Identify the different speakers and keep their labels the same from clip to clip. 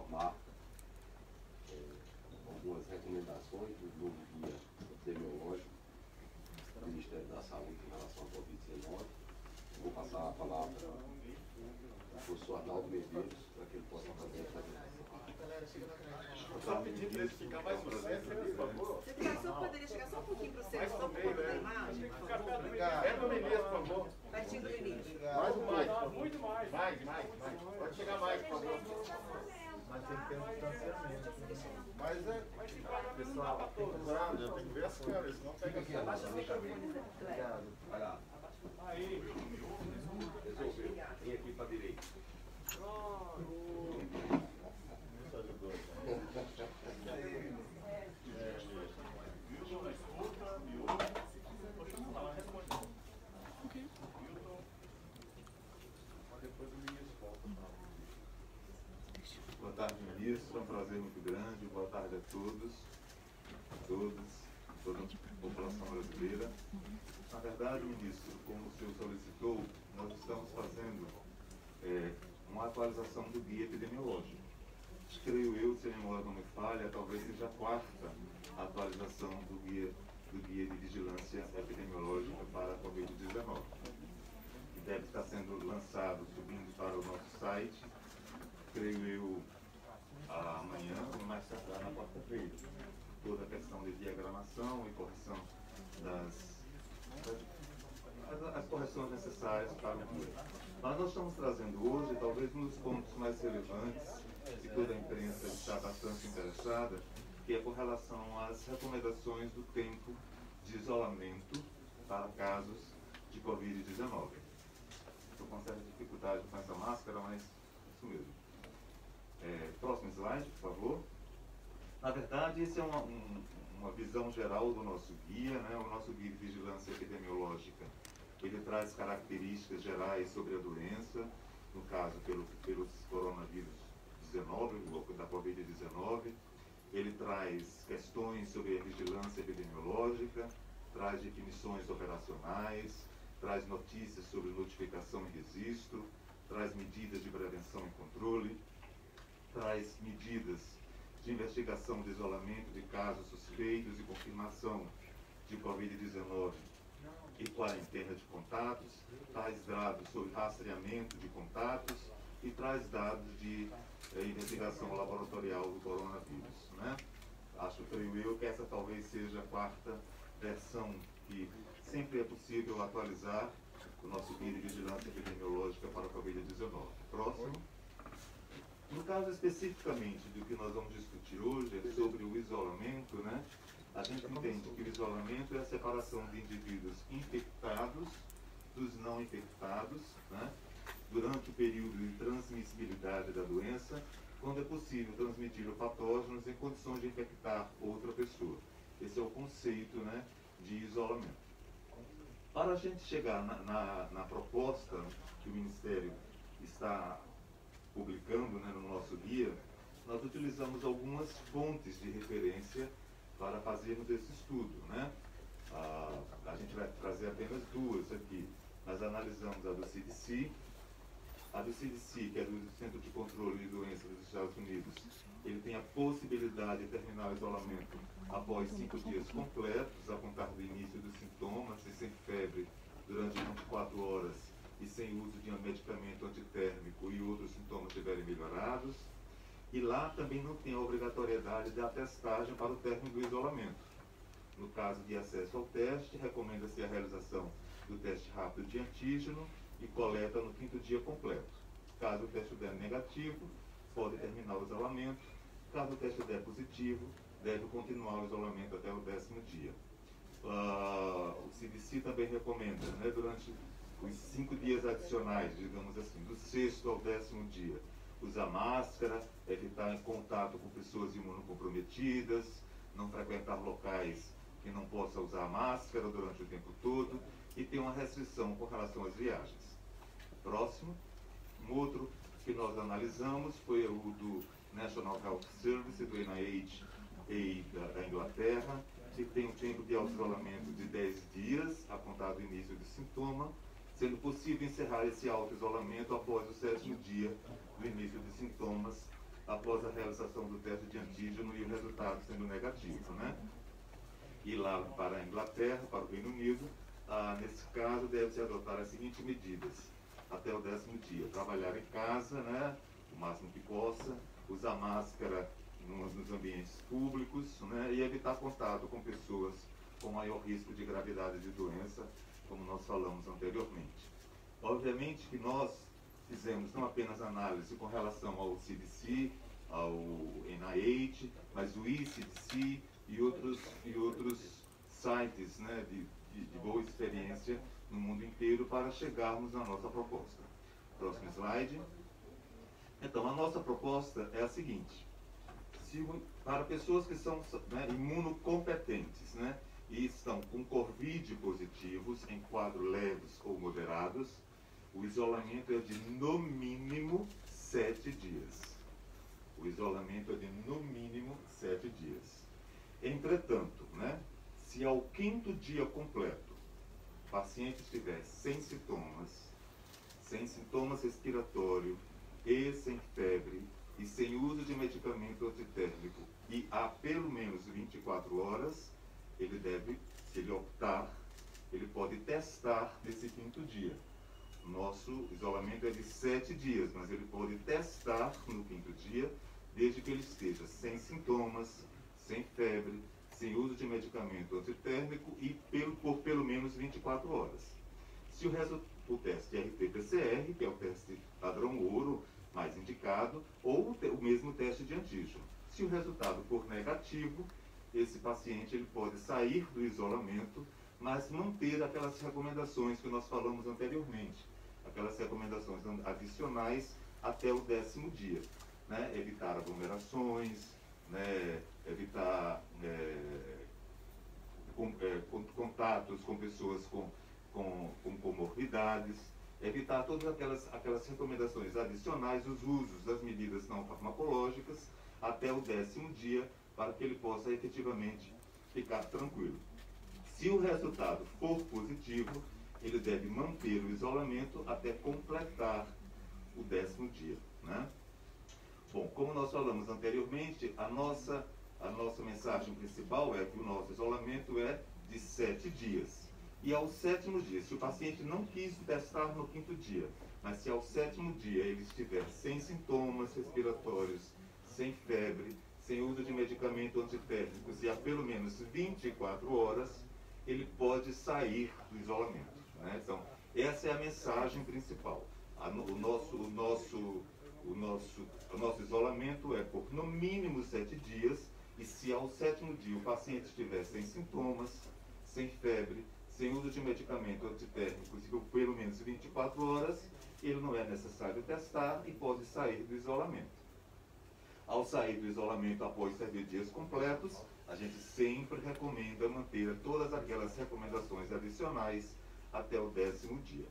Speaker 1: informar algumas recomendações do novo guia epidemiológico do Ministério da Saúde em relação à Covid-19. Vou passar a palavra ao professor Arnaldo Medeiros, para que ele possa fazer a apresentação.
Speaker 2: Só pedir para ele ficar mais no centro, por favor.
Speaker 3: Se só poderia chegar só um pouquinho para o centro, só por conta da imagem, por favor.
Speaker 2: Perto do ministro, por favor.
Speaker 3: Pertinho do ministro.
Speaker 2: Mais um pouco. Muito mais. Mais. Pode chegar mais, por favor.
Speaker 4: Mas tem que ter um distanciamento.
Speaker 2: Mas é, pessoal, tem que ver as câmeras, senão pega aqui.
Speaker 4: Obrigado.
Speaker 1: Vai lá.
Speaker 2: Aí.
Speaker 1: Resolveu. Vem aqui para a direita.
Speaker 2: Isso ajudou. Milton na escuta, depois o ministro volta.
Speaker 5: Boa tarde, ministro. É um prazer muito grande. Boa tarde a todos, toda a população brasileira. Na verdade, ministro, como o senhor solicitou, nós estamos fazendo uma atualização do guia epidemiológico. Creio eu, se a memória não me falha, talvez seja a quarta atualização do guia de vigilância epidemiológica para a Covid-19. Que deve estar sendo lançado, subindo para o nosso site, creio eu, amanhã, ou mais tardar na quarta-feira. Toda a questão de diagramação e correção as correções necessárias para o guia. Mas nós estamos trazendo hoje, talvez um dos pontos mais relevantes, que toda a imprensa está bastante interessada, que é com relação às recomendações do tempo de isolamento para casos de Covid-19. Estou com certa dificuldade com essa máscara, mas isso mesmo. Próximo slide, por favor. Na verdade, isso é uma visão geral do nosso guia, né? O nosso guia de vigilância epidemiológica, ele traz características gerais sobre a doença, no caso pelos coronavírus 19, da Covid-19. Ele traz questões sobre a vigilância epidemiológica, traz definições operacionais, traz notícias sobre notificação e registro, traz medidas de prevenção e controle, traz medidas de investigação de isolamento de casos suspeitos e confirmação de Covid-19 e quarentena de contatos, traz dados sobre rastreamento de contatos e traz dados de investigação laboratorial do coronavírus, né? Creio eu, que essa talvez seja a quarta versão que sempre é possível atualizar o nosso guia de vigilância epidemiológica para a Covid-19. Próximo. No caso especificamente do que nós vamos discutir hoje, é sobre o isolamento, né? A gente entende que o isolamento é a separação de indivíduos infectados dos não infectados, né? Durante o período de transmissibilidade da doença, quando é possível transmitir o patógenos em condições de infectar outra pessoa. Esse é o conceito, né, de isolamento. Para a gente chegar na proposta que o Ministério está publicando, né, no nosso guia, nós utilizamos algumas fontes de referência para fazermos esse estudo, né? A gente vai trazer apenas duas aqui. Nós analisamos a do CDC. A do CDC, que é do Centro de Controle de Doenças dos Estados Unidos, ele tem a possibilidade de terminar o isolamento após 5 dias completos, a contar do início dos sintomas, e sem febre durante 24 horas e sem uso de um medicamento antitérmico e outros sintomas estiverem melhorados. E lá também não tem a obrigatoriedade da testagem para o término do isolamento. No caso de acesso ao teste, recomenda-se a realização do teste rápido de antígeno e coleta no 5º dia completo. Caso o teste der negativo, pode terminar o isolamento. Caso o teste der positivo, deve continuar o isolamento até o 10º dia. O CDC também recomenda, né, durante os 5 dias adicionais, digamos assim, do 6º ao 10º dia, usar máscara, evitar contato com pessoas imunocomprometidas, não frequentar locais que não possa usar máscara durante o tempo todo e ter uma restrição com relação às viagens. Próximo. Um outro que nós analisamos foi o do National Health Service, do NIH e da Inglaterra, que tem um tempo de auto-isolamento de 10 dias, a contar do início do sintoma, sendo possível encerrar esse auto-isolamento após o 7º dia do início dos sintomas, após a realização do teste de antígeno e o resultado sendo negativo, né? E lá para a Inglaterra, para o Reino Unido, nesse caso deve-se adotar as seguintes medidas até o 10º dia: trabalhar em casa, né, o máximo que possa, usar máscara nos ambientes públicos, né, e evitar contato com pessoas com maior risco de gravidade de doença, como nós falamos anteriormente. Obviamente que nós fizemos não apenas análise com relação ao CDC, ao NIH, mas o ECDC e outros sites, né, de boa experiência no mundo inteiro para chegarmos à nossa proposta. Próximo slide. Então, a nossa proposta é a seguinte: para pessoas que são, né, imunocompetentes, né, e estão com Covid positivos em quadros leves ou moderados, o isolamento é de no mínimo 7 dias. O isolamento é de no mínimo 7 dias. Entretanto, né, se ao 5º dia completo o paciente estiver sem sintomas respiratórios e sem febre e sem uso de medicamento antitérmico e há pelo menos 24 horas, ele deve, se ele optar, ele pode testar nesse 5º dia. Nosso isolamento é de 7 dias, mas ele pode testar no 5º dia, desde que ele esteja sem sintomas, sem febre, sem uso de medicamento antitérmico e por pelo menos 24 horas. Se o teste RT-PCR, que é o teste padrão ouro mais indicado, ou o mesmo teste de antígeno. Se o resultado for negativo, esse paciente ele pode sair do isolamento, mas manter aquelas recomendações que nós falamos anteriormente, aquelas recomendações adicionais até o 10º dia, né? Evitar aglomerações, né? Evitar contatos com pessoas com comorbidades, evitar todas aquelas recomendações adicionais, os usos das medidas não farmacológicas até o 10º dia, para que ele possa efetivamente ficar tranquilo. Se o resultado for positivo, ele deve manter o isolamento até completar o 10º dia, né? Bom, como nós falamos anteriormente, a nossa mensagem principal é que o nosso isolamento é de 7 dias. E ao 7º dia, se o paciente não quis testar no 5º dia, mas se ao 7º dia ele estiver sem sintomas respiratórios, sem febre, sem uso de medicamento antitérmicos e há pelo menos 24 horas, ele pode sair do isolamento, né? Então, essa é a mensagem principal. O nosso isolamento é por no mínimo 7 dias, e se ao 7º dia o paciente estiver sem sintomas, sem febre, sem uso de medicamento antitérmicos e por pelo menos 24 horas, ele não é necessário testar e pode sair do isolamento. Ao sair do isolamento após 7 dias completos, a gente sempre recomenda manter todas aquelas recomendações adicionais até o 10º dia.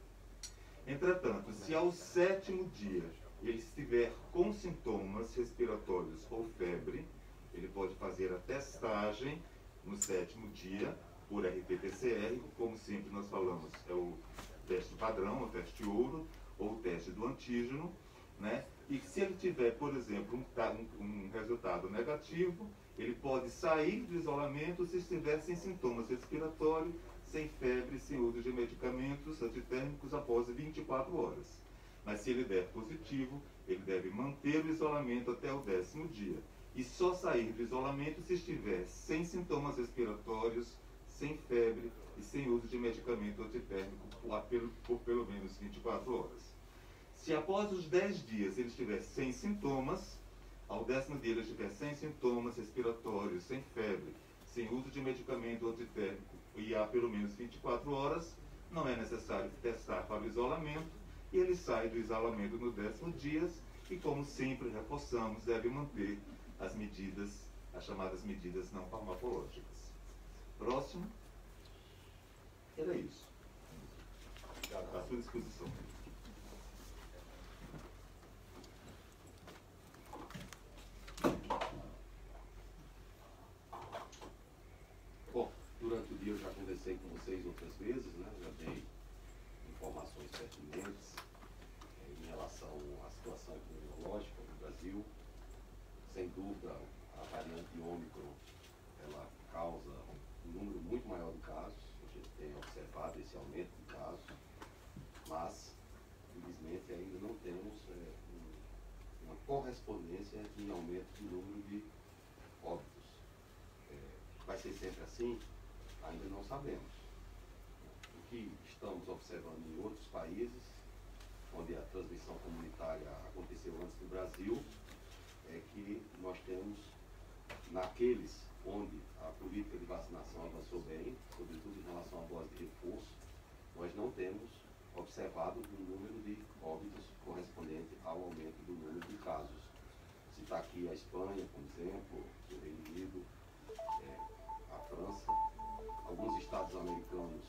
Speaker 5: Entretanto, se ao 7º dia ele estiver com sintomas respiratórios ou febre, ele pode fazer a testagem no 7º dia por RT-PCR, como sempre nós falamos, é o teste padrão, o teste ouro, ou o teste do antígeno, né? E se ele tiver, por exemplo, um resultado negativo, ele pode sair do isolamento se estiver sem sintomas respiratórios, sem febre, sem uso de medicamentos antitérmicos após 24 horas. Mas se ele der positivo, ele deve manter o isolamento até o 10º dia. E só sair do isolamento se estiver sem sintomas respiratórios, sem febre e sem uso de medicamento antitérmico por pelo menos 24 horas. Se após os 10 dias ele estiver sem sintomas, ao 10º dia ele estiver sem sintomas respiratórios, sem febre, sem uso de medicamento antitérmico e há pelo menos 24 horas, não é necessário testar para o isolamento e ele sai do isolamento no 10º dia e, como sempre reforçamos, deve manter as medidas, as chamadas medidas não farmacológicas. Próximo. Era isso. À sua disposição.
Speaker 1: Bom, durante o dia eu já conversei com vocês outras vezes, né? Já dei informações pertinentes em relação à situação epidemiológica no Brasil. sem dúvida, a variante Ômicron, ela causa um número muito maior de casos. A gente tem observado esse aumento de casos, mas, infelizmente, ainda não temos uma correspondência em aumento do número de óbitos. Vai ser sempre assim? Ainda não sabemos. O que estamos observando em outros países, onde a transmissão comunitária aconteceu antes do Brasil, é que nós temos, naqueles onde a política de vacinação avançou bem, sobretudo em relação à dose de reforço, nós não temos observado um número de óbitos correspondente ao aumento do número de casos. Citar aqui a Espanha, por exemplo, o Reino Unido, a França, alguns estados americanos,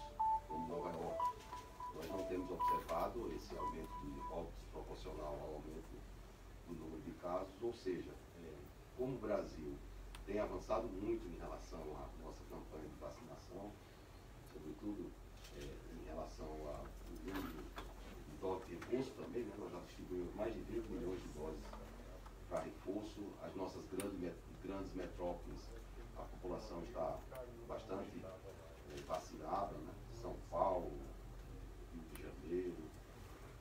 Speaker 1: como Nova York, nós não temos observado esse aumento de óbitos proporcional ao aumento do número de casos, ou seja, como o Brasil tem avançado muito em relação à nossa campanha de vacinação, sobretudo em relação ao número de doses de reforço também, né? Nós já distribuímos mais de 20 milhões de doses para reforço. As nossas grandes metrópoles, a população está bastante vacinada, né? São Paulo, Rio de Janeiro,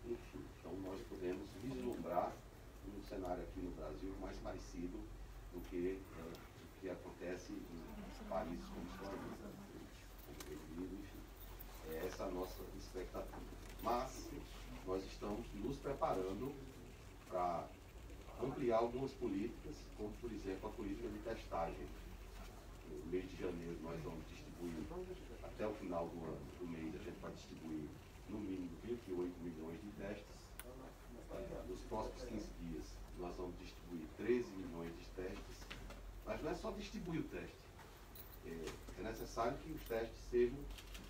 Speaker 1: enfim. Então nós podemos vislumbrar um cenário aqui no Brasil mais parecido do que o que acontece em países como Espanha, como Reino Unido, enfim. Essa é a nossa expectativa. Mas nós estamos nos preparando para ampliar algumas políticas, como por exemplo a política de testagem. No mês de janeiro nós vamos distribuir, até o final do mês a gente vai distribuir no mínimo 28 milhões de testes. Nos próximos 15 dias nós vamos distribuir 13 milhões de testes. Mas não é só distribuir o teste. É necessário que os testes sejam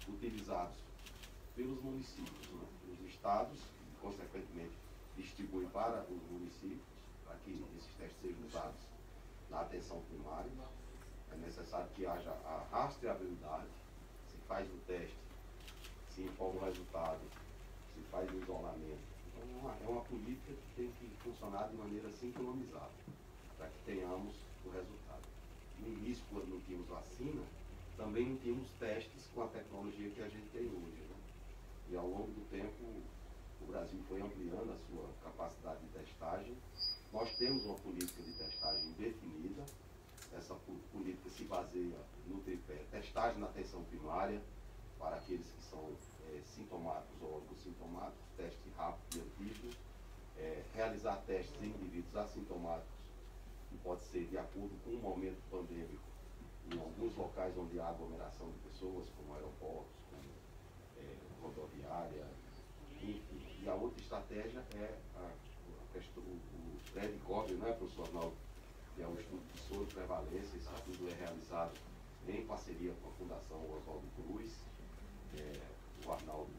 Speaker 1: utilizados pelos municípios, né? Os estados, e consequentemente distribuem para os municípios, para que esses testes sejam usados na atenção primária. É necessário que haja a rastreabilidade, se faz o teste, se informa o resultado, se faz o isolamento. Então é uma política que tem que funcionar de maneira sincronizada, para que tenhamos o resultado. No início, quando não tínhamos vacina, também não tínhamos testes com a tecnologia que a gente tem hoje, né? E ao longo do tempo, o Brasil foi ampliando a sua capacidade de testagem. Nós temos uma política de testagem definida. Essa política se baseia no tripé: testagem na atenção primária, para aqueles que são sintomáticos ou sintomáticos, teste rápido e antígeno, realizar testes em indivíduos assintomáticos, que pode ser de acordo com o momento pandêmico, em alguns locais onde há aglomeração de pessoas, como aeroportos, como rodoviária, enfim. E a outra estratégia é o PrEVCOV, né, professor Arnaldo, que é um estudo de soroprevalência. Esse estudo é realizado em parceria com a Fundação Oswaldo Cruz. O Arnaldo,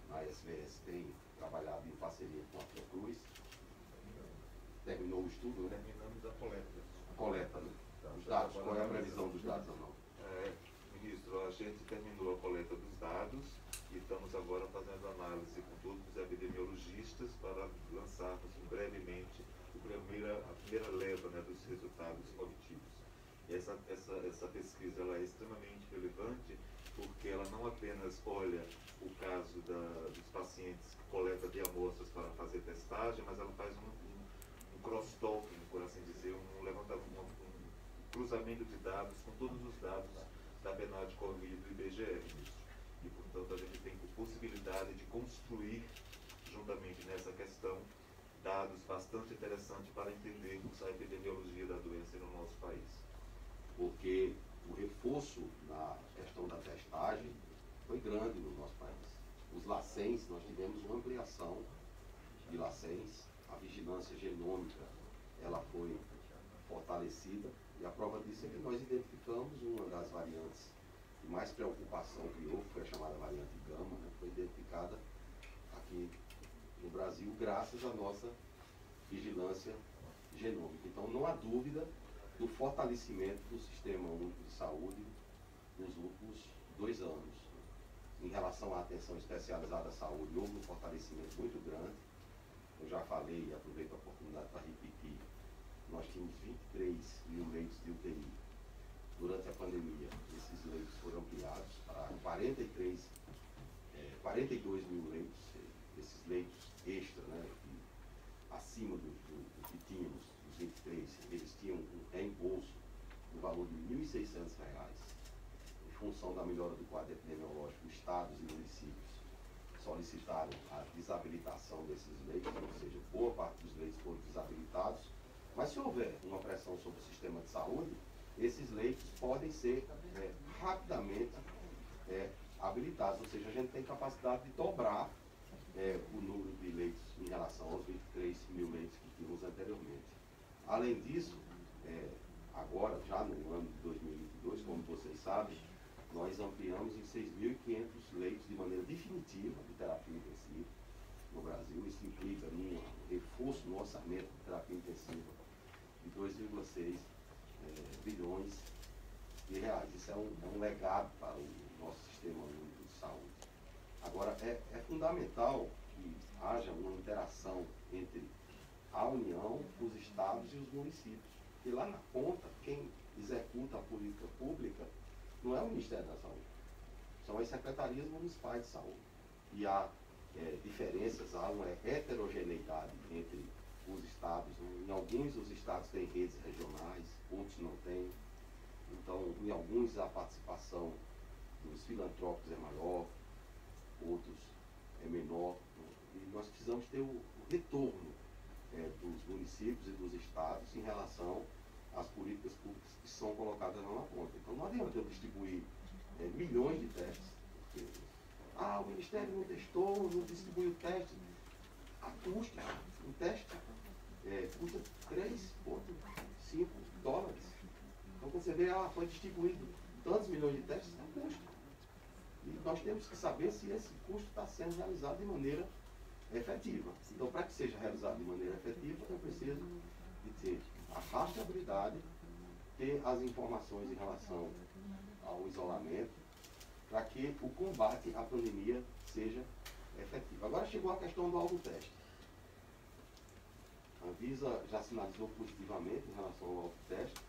Speaker 1: na SVS, tem trabalhado em parceria com a Fiocruz. Terminou o estudo, né?
Speaker 4: Terminamos a coleta.
Speaker 1: A coleta, né? Os dados, qual é a previsão dos dados, Arnaldo?
Speaker 5: Ministro, a gente terminou a coleta dos dados e estamos agora fazendo análise com todos os epidemiologistas para lançarmos brevemente a primeira leva, né, dos resultados obtidos. E essa pesquisa ela é extremamente relevante porque ela não apenas olha o caso dos pacientes que coleta de amostras para fazer testagem, mas ela faz um cross-talking, por assim dizer, um cruzamento de dados com todos os dados da PNAD, Covid e IBGE. E, portanto, a gente tem possibilidade de construir, juntamente nessa questão, dados bastante interessantes para entendermos a epidemiologia da doença no nosso país.
Speaker 1: Porque o reforço na questão da testagem foi grande no nosso país. Os LACENs, nós tivemos uma ampliação de LACENs, a vigilância genômica, ela foi fortalecida, e a prova disso é que nós identificamos uma das variantes que mais preocupação criou, foi a chamada variante Gama, né? Foi identificada aqui no Brasil graças à nossa vigilância genômica. Então não há dúvida do fortalecimento do Sistema Único de Saúde nos últimos 2 anos. Em relação à atenção especializada à saúde, houve um fortalecimento muito grande. Eu já falei e aproveito a oportunidade para repetir. Nós tínhamos tínhamos 23 mil leitos de UTI. Durante a pandemia, esses leitos foram ampliados para 42 mil leitos, esses leitos extra, né, acima do que tínhamos, os 23, eles tinham um reembolso no valor de R$ 1.600. Em função da melhora do quadro epidemiológico, estados e municípios solicitaram a desabilitação desses leitos, ou seja, boa parte dos leitos foram desabilitados, mas se houver uma pressão sobre o sistema de saúde, esses leitos podem ser rapidamente habilitados, ou seja, a gente tem capacidade de dobrar o número de leitos em relação aos 23 mil leitos que tínhamos anteriormente. Além disso, agora, já no ano de 2022, como vocês sabem, nós ampliamos em 6.500 leitos de maneira definitiva de terapia intensiva no Brasil. Isso implica um reforço no orçamento de terapia intensiva de 2,6 bilhões de reais. Isso é um legado para o nosso sistema único de saúde. Agora, é fundamental que haja uma interação entre a União, os estados e os municípios. Porque lá na ponta, quem executa a política pública não é o Ministério da Saúde, são as secretarias municipais de saúde. E há diferenças, há uma heterogeneidade entre os estados. Em alguns os estados têm redes regionais, outros não têm. Então, em alguns a participação dos filantrópicos é maior, outros é menor. E nós precisamos ter o retorno dos municípios e dos estados em relação às políticas públicas que são colocadas lá na ponta. Então, não adianta eu distribuir milhões de testes. Porque, o Ministério não testou, não distribuiu testes. A custa, um teste custa $3,5. Então, quando você vê, foi distribuído tantos milhões de testes, é um custo. E nós temos que saber se esse custo está sendo realizado de maneira efetiva. Então, para que seja realizado de maneira efetiva, eu preciso de ter a rastreabilidade, ter as informações em relação ao isolamento, para que o combate à pandemia seja efetivo. Agora chegou a questão do autoteste. A Anvisa já sinalizou positivamente em relação ao autoteste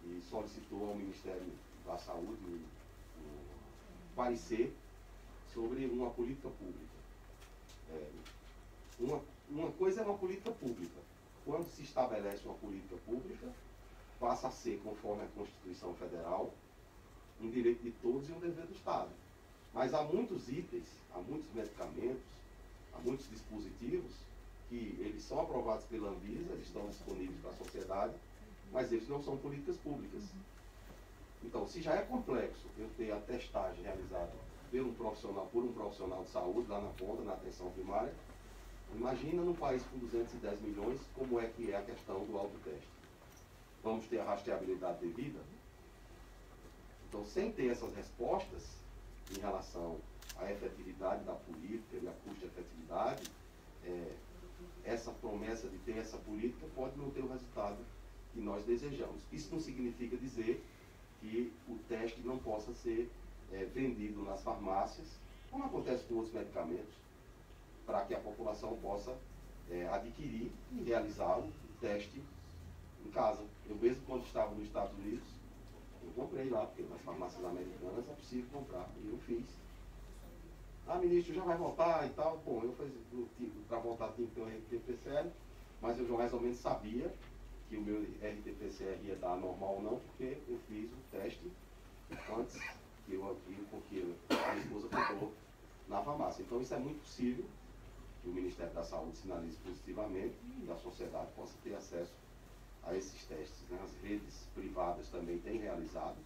Speaker 1: e solicitou ao Ministério da Saúde um parecer sobre uma política pública. Uma coisa é uma política pública. Quando se estabelece uma política pública, passa a ser, conforme a Constituição Federal, um direito de todos e um dever do Estado. Mas há muitos itens, há muitos medicamentos, há muitos dispositivos que eles são aprovados pela Anvisa, eles estão disponíveis para a sociedade, mas eles não são políticas públicas. Então, se já é complexo eu ter a testagem realizada por um profissional de saúde lá na ponta, na atenção primária, imagina num país com 210 milhões, como é que é a questão do autoteste. Vamos ter a rastreabilidade devida? Então, sem ter essas respostas em relação à efetividade da política e à custo-efetividade, essa promessa de ter essa política pode não ter o resultado que nós desejamos. Isso não significa dizer que o teste não possa ser vendido nas farmácias, como acontece com outros medicamentos, para que a população possa adquirir e realizar o teste em casa. Eu mesmo, quando estava nos Estados Unidos, eu comprei lá, porque nas farmácias americanas é possível comprar, e eu fiz. Ministro, já vai voltar e tal. Bom, para voltar tinha que ter um RT-PCR, mas eu já mais ou menos sabia que o meu RT-PCR ia dar normal ou não, porque eu fiz o teste antes que eu porque a minha esposa comprou na farmácia. Então isso é muito possível que o Ministério da Saúde sinalize positivamente e a sociedade possa ter acesso a esses testes. Né? As redes privadas também têm realizado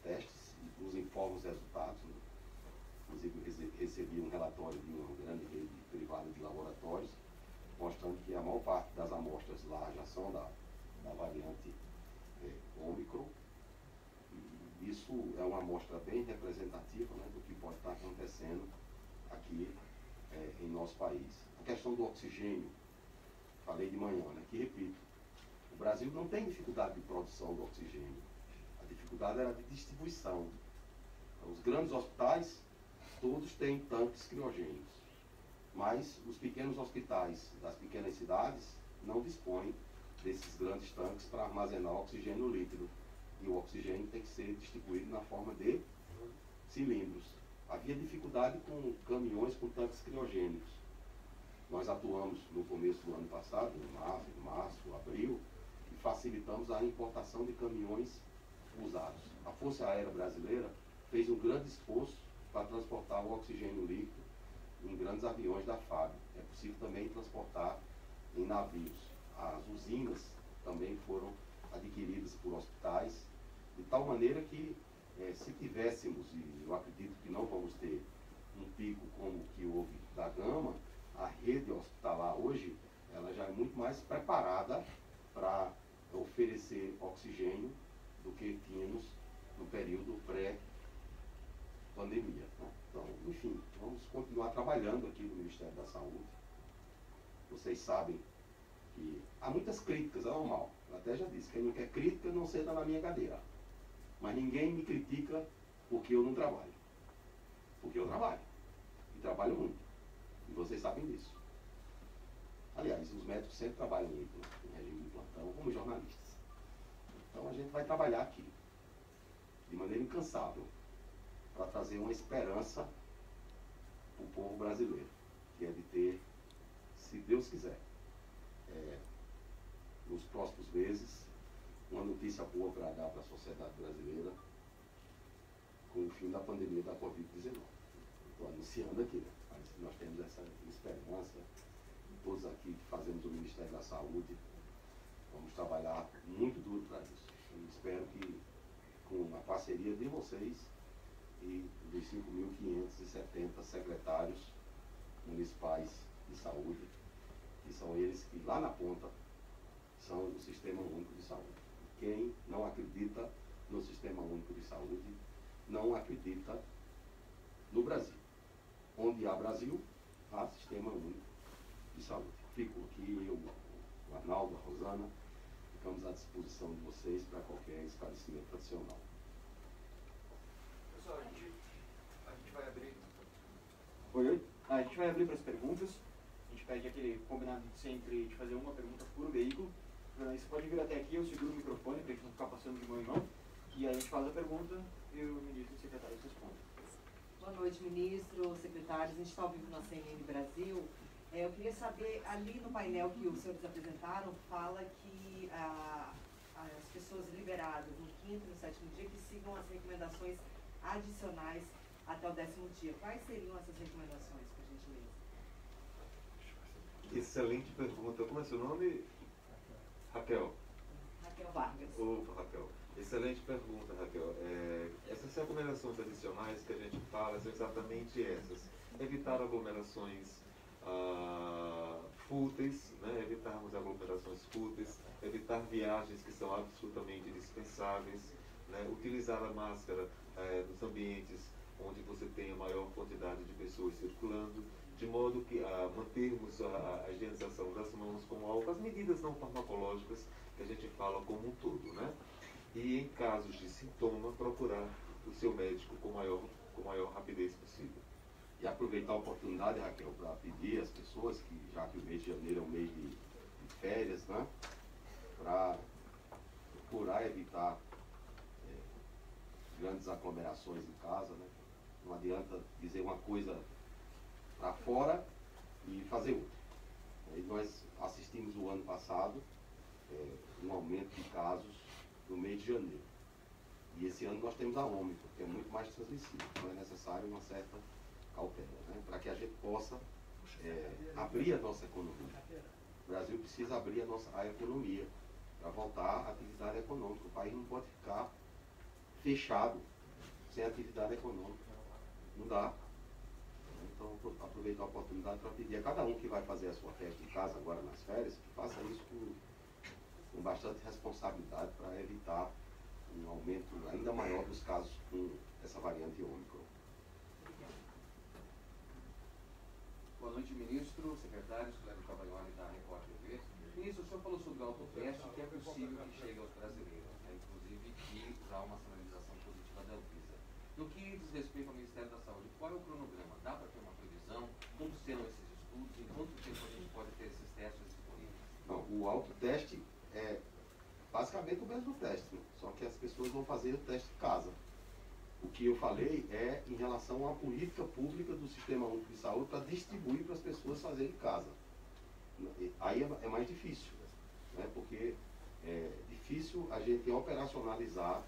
Speaker 1: testes e nos informam os resultados. Né? Inclusive recebi um relatório de uma grande rede privada de laboratórios, mostrando que a maior parte das amostras lá já são da variante Ômicron. E isso é uma amostra bem representativa, né, do que pode estar acontecendo aqui em nosso país. A questão do oxigênio, falei de manhã, né, que repito, o Brasil não tem dificuldade de produção do oxigênio, a dificuldade era de distribuição. Os grandes hospitais, todos têm tanques criogênicos, mas os pequenos hospitais das pequenas cidades não dispõem desses grandes tanques para armazenar oxigênio líquido. E o oxigênio tem que ser distribuído na forma de cilindros. Havia dificuldade com caminhões com tanques criogênicos. Nós atuamos no começo do ano passado, em março, abril, e facilitamos a importação de caminhões usados. A Força Aérea Brasileira fez um grande esforço para transportar o oxigênio líquido em grandes aviões da FAB. É possível também transportar em navios. As usinas também foram adquiridas por hospitais, de tal maneira que, se tivéssemos, e eu acredito que não vamos ter um pico como o que houve da Gama, a rede hospitalar hoje, ela já é muito mais preparada para oferecer oxigênio do que tínhamos no período pré-pandemia, né? Então, enfim, vamos continuar trabalhando aqui no Ministério da Saúde. Vocês sabem que há muitas críticas, é normal. Eu até já disse, quem não quer crítica não senta na minha cadeira. Mas ninguém me critica porque eu não trabalho. Porque eu trabalho. E trabalho muito. E vocês sabem disso. Aliás, os médicos sempre trabalham em regime de plantão, como jornalistas. Então a gente vai trabalhar aqui, de maneira incansável, para trazer uma esperança para o povo brasileiro, que é de ter, se Deus quiser, nos próximos meses, uma notícia boa para dar para a sociedade brasileira com o fim da pandemia da Covid-19. Estou anunciando aqui, né? Mas nós temos essa esperança, todos aqui que fazemos o Ministério da Saúde, vamos trabalhar muito duro para isso. Eu espero que, com a parceria de vocês e dos 5.570 secretários municipais de saúde, que são eles que lá na ponta são o Sistema Único de Saúde. Quem não acredita no Sistema Único de Saúde não acredita no Brasil. Onde há Brasil, há Sistema Único de Saúde. Fico aqui, eu, o Arnaldo, a Rosana, ficamos à disposição de vocês para qualquer esclarecimento adicional.
Speaker 6: Pessoal, a gente vai abrir. Oi? A gente vai abrir para as perguntas. A gente pede aquele combinado de sempre de fazer uma pergunta por veículo. Você pode vir até aqui, eu seguro o microfone para a gente não ficar passando de mão em mão. E aí a gente faz a pergunta e o ministro e o secretário respondem.
Speaker 3: Boa noite, ministro, secretários. A gente está ao vivo na CNN Brasil. Eu queria saber, ali no painel que os senhores apresentaram, fala que as pessoas liberadas no 5º e no 7º dia que sigam as recomendações adicionais até o 10º dia. Quais seriam essas recomendações, por gentileza?
Speaker 5: Excelente pergunta. Como é seu nome? Raquel.
Speaker 3: Raquel Vargas.
Speaker 5: Opa, Raquel. Excelente pergunta, Raquel. Essas recomendações adicionais que a gente fala são exatamente essas. Evitar aglomerações fúteis, né? Evitarmos aglomerações fúteis, evitar viagens que são absolutamente dispensáveis, né? Utilizar a máscara nos ambientes onde você tem a maior quantidade de pessoas circulando, de modo que mantermos a higienização das mãos com álcool, as medidas não farmacológicas que a gente fala como um todo, né? E em casos de sintoma, procurar o seu médico com maior rapidez possível.
Speaker 1: E aproveitar a oportunidade, Raquel, para pedir às pessoas que, já que o mês de janeiro é um mês de férias, né, para procurar evitar grandes aglomerações em casa, né? Não adianta dizer uma coisa para fora e fazer outra. E nós assistimos o ano passado um aumento de casos no mês de janeiro. E esse ano nós temos a Ômicron, que é muito mais transmissível. Então é necessário uma certa cautela, né? Para que a gente possa abrir a nossa economia. O Brasil precisa abrir a economia para voltar à atividade econômica. O país não pode ficar fechado sem atividade econômica. Não dá. Então, aproveitar a oportunidade para pedir a cada um que vai fazer a sua festa em casa agora nas férias, que faça isso com bastante responsabilidade para evitar um aumento ainda maior dos casos com essa variante Ômicron.
Speaker 7: Boa noite, ministro, secretários, Cléber Cavaglioli da Record TV. Ministro, o senhor falou sobre o autoteste, que é possível que chegue aos brasileiros, né? Inclusive que já há uma sinalização positiva da Anvisa. No que diz respeito ao Ministério da Saúde, qual é o cronograma? Dá para ter uma previsão? Como serão esses estudos? Em quanto tempo a gente pode ter esses testes disponíveis?
Speaker 1: Não, o autoteste basicamente o mesmo teste, né? Só que as pessoas vão fazer o teste em casa. O que eu falei é em relação à política pública do Sistema Único de Saúde para distribuir para as pessoas fazerem em casa. Aí é mais difícil, né? Porque é difícil a gente operacionalizar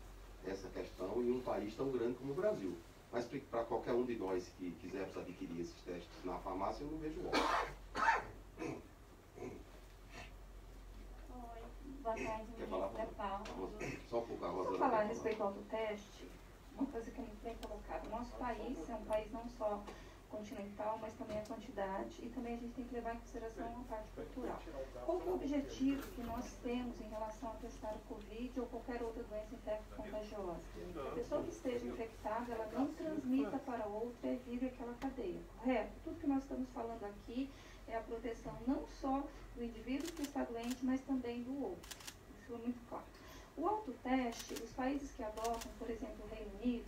Speaker 1: essa questão em um país tão grande como o Brasil. Mas para qualquer um de nós que quisermos adquirir esses testes na farmácia, eu não vejo hora.
Speaker 8: Oi, boa tarde,
Speaker 1: Quer falar?
Speaker 8: ministra Paula.
Speaker 1: Só um pouco a Rosa.
Speaker 9: Vou falar a respeito do autoteste, uma coisa que é muito bem colocada. O nosso país é um país não só continental, mas também a quantidade, e também a gente tem que levar em consideração a parte cultural. Qual que é o objetivo que nós temos em relação a testar o Covid ou qualquer outra doença infecto-contagiosa? A pessoa que esteja infectada, ela não transmita para outra e vire aquela cadeia, correto? Tudo que nós estamos falando aqui é a proteção não só do indivíduo que está doente, mas também do outro. Isso é muito claro. O autoteste, os países que adotam, por exemplo, o Reino Unido,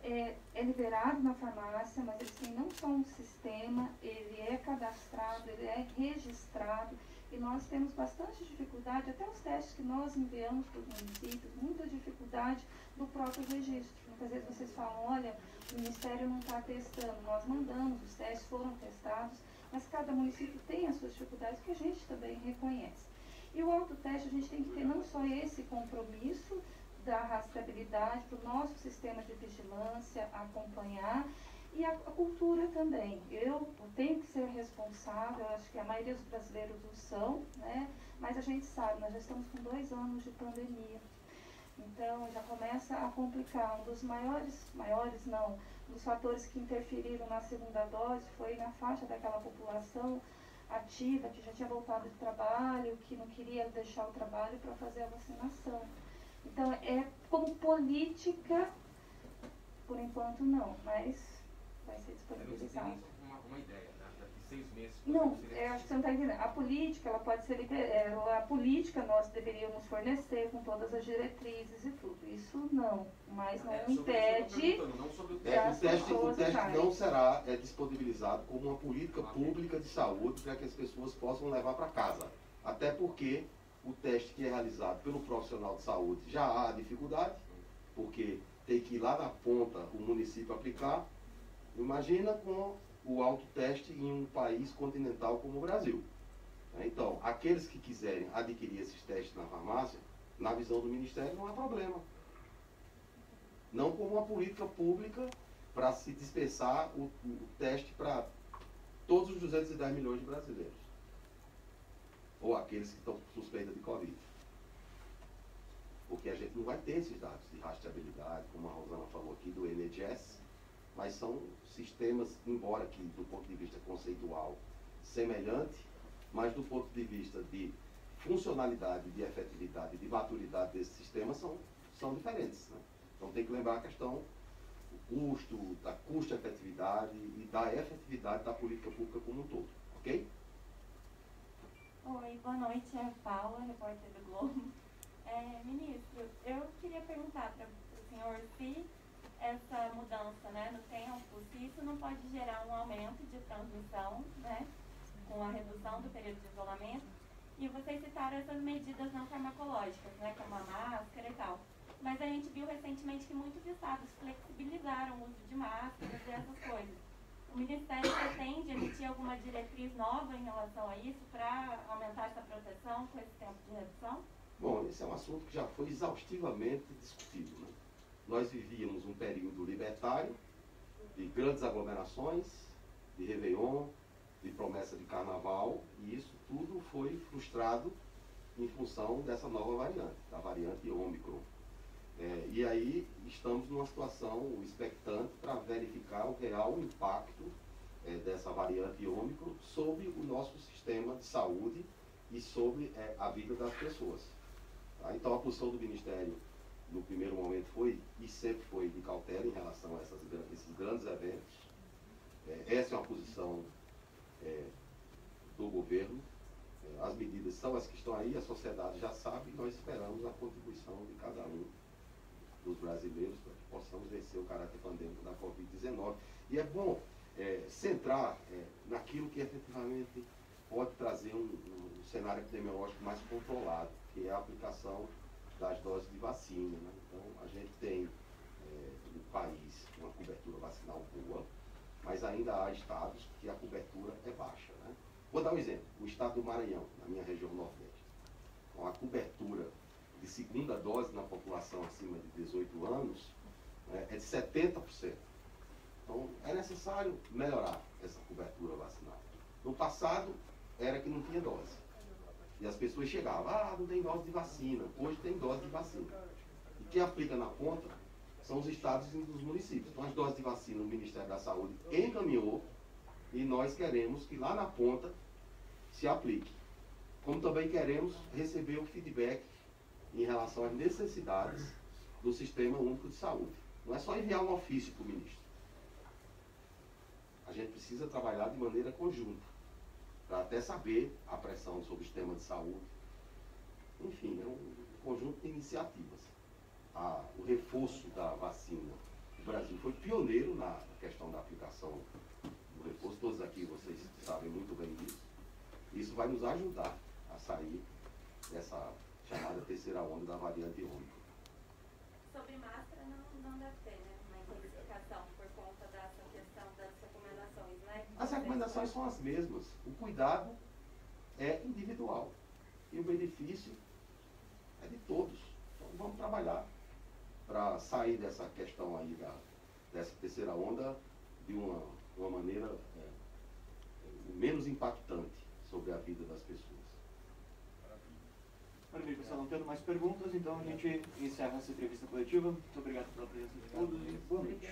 Speaker 9: é liberado na farmácia, mas eles têm não só um sistema, ele é cadastrado, ele é registrado, e nós temos bastante dificuldade, até os testes que nós enviamos para os municípios, muita dificuldade do próprio registro. Muitas vezes vocês falam, olha, o Ministério não está testando, nós mandamos, os testes foram testados, mas cada município tem as suas dificuldades que a gente também reconhece. E o autoteste, a gente tem que ter não só esse compromisso da rastreabilidade para o nosso sistema de vigilância, acompanhar, e a cultura também. Eu tenho que ser responsável, acho que a maioria dos brasileiros o são, né? Mas a gente sabe, nós já estamos com 2 anos de pandemia. Então já começa a complicar. Um dos dos fatores que interferiram na segunda dose foi na faixa daquela população ativa, que já tinha voltado de trabalho, que não queria deixar o trabalho para fazer a vacinação. Então, como política, por enquanto não, mas vai ser disponibilizado.
Speaker 7: Uma ideia, né? Daqui 6 meses...
Speaker 9: Não, acho que você não está entendendo. A política, ela pode ser liberada. A política nós deveríamos fornecer com todas as diretrizes e tudo. Isso não, mas não impede
Speaker 1: o teste não será disponibilizado como uma política pública de saúde para que as pessoas possam levar para casa. Até porque o teste que é realizado pelo profissional de saúde já há dificuldade, porque tem que ir lá na ponta o município aplicar. Imagina com o autoteste em um país continental como o Brasil. Então, aqueles que quiserem adquirir esses testes na farmácia, na visão do Ministério, não há problema. Não como uma política pública para se dispensar o teste para todos os 210 milhões de brasileiros. Ou aqueles que estão suspeitos de Covid. Porque a gente não vai ter esses dados de rastreabilidade, como a Rosana falou aqui, do NHS, mas são sistemas, embora que do ponto de vista conceitual semelhante, mas do ponto de vista de funcionalidade, de efetividade, de maturidade desses sistemas são diferentes, né? Então tem que lembrar a questão do custo, da custo-efetividade e da efetividade da política pública como um todo, ok?
Speaker 8: Oi, boa noite, é a Paula, repórter do Globo. Ministro, eu queria perguntar para o senhor se essa mudança, né, no tempo, se isso não pode gerar um aumento de transmissão, né, com a redução do período de isolamento. E vocês citaram essas medidas não farmacológicas, né, como a máscara e tal. Mas a gente viu recentemente que muitos estados flexibilizaram o uso de máscaras e essas coisas. O Ministério pretende emitir alguma diretriz nova em relação a isso para aumentar essa proteção com esse tempo de redução?
Speaker 1: Bom, esse é um assunto que já foi exaustivamente discutido, né? Nós vivíamos um período libertário, de grandes aglomerações, de Réveillon, de promessa de carnaval, e isso tudo foi frustrado em função dessa nova variante, da variante Ômicron. E aí estamos numa situação expectante para verificar o real impacto dessa variante Ômicron sobre o nosso sistema de saúde e sobre a vida das pessoas. Tá? Então a posição do Ministério no primeiro momento foi, e sempre foi, de cautela em relação a esses grandes eventos. Essa é uma posição do governo. As medidas são as que estão aí, a sociedade já sabe, e nós esperamos a contribuição de cada um dos brasileiros para que possamos vencer o caráter pandêmico da Covid-19. E é bom centrar naquilo que efetivamente pode trazer um cenário epidemiológico mais controlado. que é a aplicação das doses de vacina, né? Então, a gente tem no país uma cobertura vacinal boa, mas ainda há estados que a cobertura é baixa, né? Vou dar um exemplo, o estado do Maranhão, na minha região nordeste. Com a cobertura de segunda dose na população acima de 18 anos, né, é de 70%. Então, é necessário melhorar essa cobertura vacinal. No passado, era que não tinha dose. E as pessoas chegavam, não tem dose de vacina. Hoje tem dose de vacina. E quem aplica na ponta são os estados e os municípios. Então, as doses de vacina o Ministério da Saúde encaminhou e nós queremos que lá na ponta se aplique. Como também queremos receber o feedback em relação às necessidades do Sistema Único de Saúde. Não é só enviar um ofício para o ministro. A gente precisa trabalhar de maneira conjunta, para até saber a pressão sobre o sistema de saúde. Enfim, é um conjunto de iniciativas. O reforço da vacina. O Brasil foi pioneiro na questão da aplicação do reforço. Todos aqui, vocês sabem muito bem disso. Isso vai nos ajudar a sair dessa chamada terceira onda da variante Ômicron.
Speaker 8: Sobre máscara não deve ter, né? Uma intensificação por conta dessa questão das recomendações, né?
Speaker 1: As recomendações são as mesmas. O cuidado é individual. E o benefício é de todos. Então vamos trabalhar para sair dessa questão aí dessa terceira onda de uma maneira menos impactante sobre a vida das pessoas.
Speaker 6: Maravilha, pessoal, não tendo mais perguntas, então a gente encerra essa entrevista coletiva. Muito obrigado pela presença de todos e boa noite.